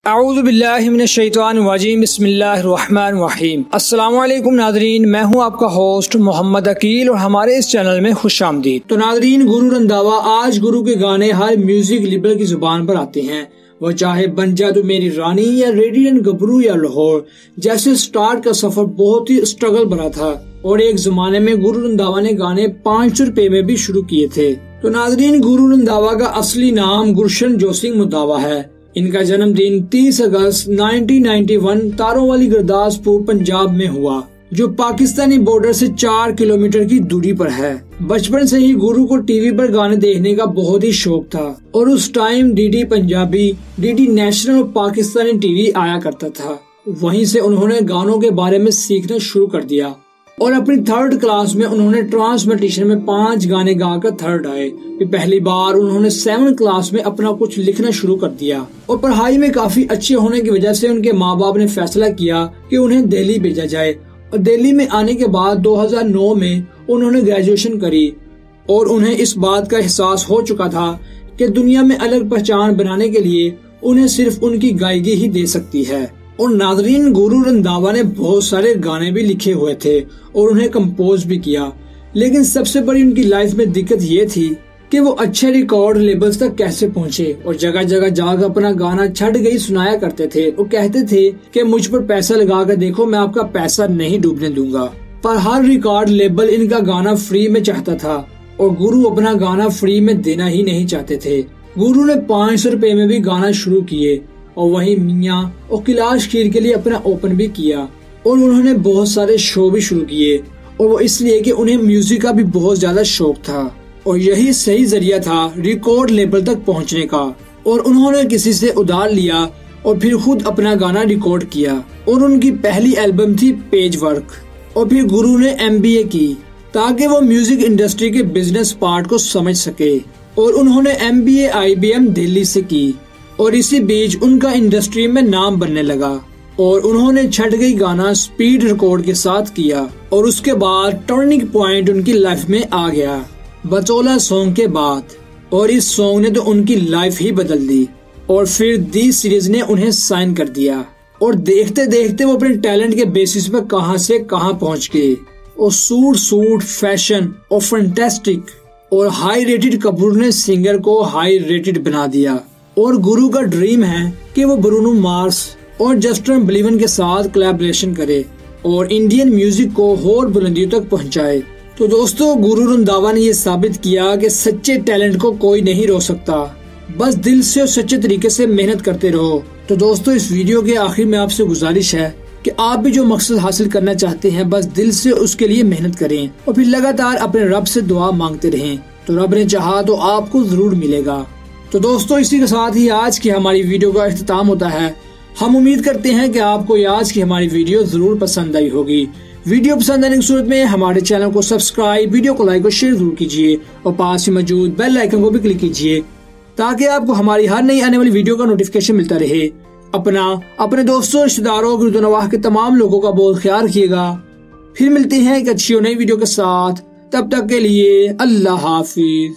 औज़ुबिल्लाहिमिनश्शैतानिर्रजीम बिस्मिल्लाहिर्रहमानिर्रहीम। अस्सलामुअलैकुम नाज़रीन, मैं हूं आपका होस्ट मोहम्मद अकील और हमारे इस चैनल में खुशामदीद। तो नाज़रीन, गुरु रंधावा आज गुरु के गाने हर म्यूजिक लेबल की जुबान पर आते हैं, वो चाहे बन जा तू मेरी रानी या रेडियंट गबरू या लाहौर। जैसे स्टार्ट का सफर बहुत ही स्ट्रगल भरा था और एक जमाने में गुरु रंधावा ने गाने 500 रुपए में भी शुरू किए थे। तो नाज़रीन, गुरु रंधावा का असली नाम गुलशन जोसिंह मुंदावा है। इनका जन्मदिन 30 अगस्त 1991 तारों वाली गुरदासपुर पंजाब में हुआ, जो पाकिस्तानी बॉर्डर से 4 किलोमीटर की दूरी पर है। बचपन से ही गुरु को टीवी पर गाने देखने का बहुत ही शौक था और उस time DD Punjabi, DD national और पाकिस्तानी टीवी आया करता था। वहीं से उन्होंने गानों के बारे में सीखना शुरू कर दिया और अपनी 3rd क्लास में उन्होंने ट्रांसमिटेशन में 5 गाने गाकर 3rd आए। पहली बार उन्होंने 7th क्लास में अपना कुछ लिखना शुरू कर दिया और पढ़ाई में काफी अच्छे होने की वजह से उनके माँ बाप ने फैसला किया कि उन्हें दिल्ली भेजा जाए। और दिल्ली में आने के बाद 2009 में उन्होंने ग्रेजुएशन करी और उन्हें इस बात का एहसास हो चुका था कि दुनिया में अलग पहचान बनाने के लिए उन्हें सिर्फ उनकी गायकी ही दे सकती है। और नाज़रीन, गुरु रंधावा ने बहुत सारे गाने भी लिखे हुए थे और उन्हें कंपोज भी किया, लेकिन सबसे बड़ी उनकी लाइफ में दिक्कत ये थी कि वो अच्छे रिकॉर्ड लेबल्स तक कैसे पहुंचे और जगह जगह जाकर अपना गाना छट गई सुनाया करते थे। वो कहते थे कि मुझ पर पैसा लगा कर देखो, मैं आपका पैसा नहीं डूबने दूंगा। पर हर रिकॉर्ड लेबल इनका गाना फ्री में चाहता था और गुरु अपना गाना फ्री में देना ही नहीं चाहते थे। गुरु ने 500 रुपए में भी गाना शुरू किए और वहीं मियाँ और कैलाश खेर के लिए अपना ओपन भी किया और उन्होंने बहुत सारे शो भी शुरू किए। और वो इसलिए कि उन्हें म्यूजिक का भी बहुत ज्यादा शौक था और यही सही जरिया था रिकॉर्ड लेबल तक पहुंचने का। और उन्होंने किसी से उधार लिया और फिर खुद अपना गाना रिकॉर्ड किया और उनकी पहली एल्बम थी पेज वर्क। और फिर गुरु ने MBA की ताकि वो म्यूजिक इंडस्ट्री के बिजनेस पार्ट को समझ सके और उन्होंने MBA IBM दिल्ली से की और इसी बीच उनका इंडस्ट्री में नाम बनने लगा और उन्होंने छट गई गाना स्पीड रिकॉर्ड के साथ किया। और उसके बाद टर्निंग पॉइंट उनकी लाइफ में आ गया बचौला सॉन्ग के बाद, और इस सॉन्ग ने तो उनकी लाइफ ही बदल दी। और फिर दी सीरीज ने उन्हें साइन कर दिया और देखते देखते वो अपने टैलेंट के बेसिस पर कहां से कहां पहुंच गए। और सूट फैशन और फैंटास्टिक और हाई रेटेड कपूर ने सिंगर को हाई रेटेड बना दिया। और गुरु का ड्रीम है कि वो ब्रूनो मार्स और जस्टिन बिलीवर के साथ कोलैबोरेशन करे और इंडियन म्यूजिक को और बुलंदियों तक पहुंचाए। तो दोस्तों, गुरु रंधावा ने ये साबित किया कि सच्चे टैलेंट को कोई नहीं रोक सकता, बस दिल से और सच्चे तरीके से मेहनत करते रहो। तो दोस्तों, इस वीडियो के आखिर में आपसे गुजारिश है कि आप भी जो मकसद हासिल करना चाहते हैं, बस दिल से उसके लिए मेहनत करें और फिर लगातार अपने रब से दुआ मांगते रहें, तो रब ने चाहा तो आपको जरूर मिलेगा। तो दोस्तों, इसी के साथ ही आज की हमारी वीडियो का इख्तिताम होता है। हम उम्मीद करते हैं कि आपको आज की हमारी वीडियो जरूर पसंद आई होगी। वीडियो पसंद आने की सूरत में हमारे चैनल को सब्सक्राइब, वीडियो को लाइक और शेयर जरूर कीजिए और पास में मौजूद बेल आइकन को भी क्लिक कीजिए ताकि आपको हमारी हर नई आने वाली वीडियो का नोटिफिकेशन मिलता रहे। अपने दोस्तों, रिश्तेदारों, गुरुद्वारा के तमाम लोगों का बहुत ख्याल रखिएगा। फिर मिलते हैं एक अच्छी और नई वीडियो के साथ, तब तक के लिए अल्लाह हाफिज।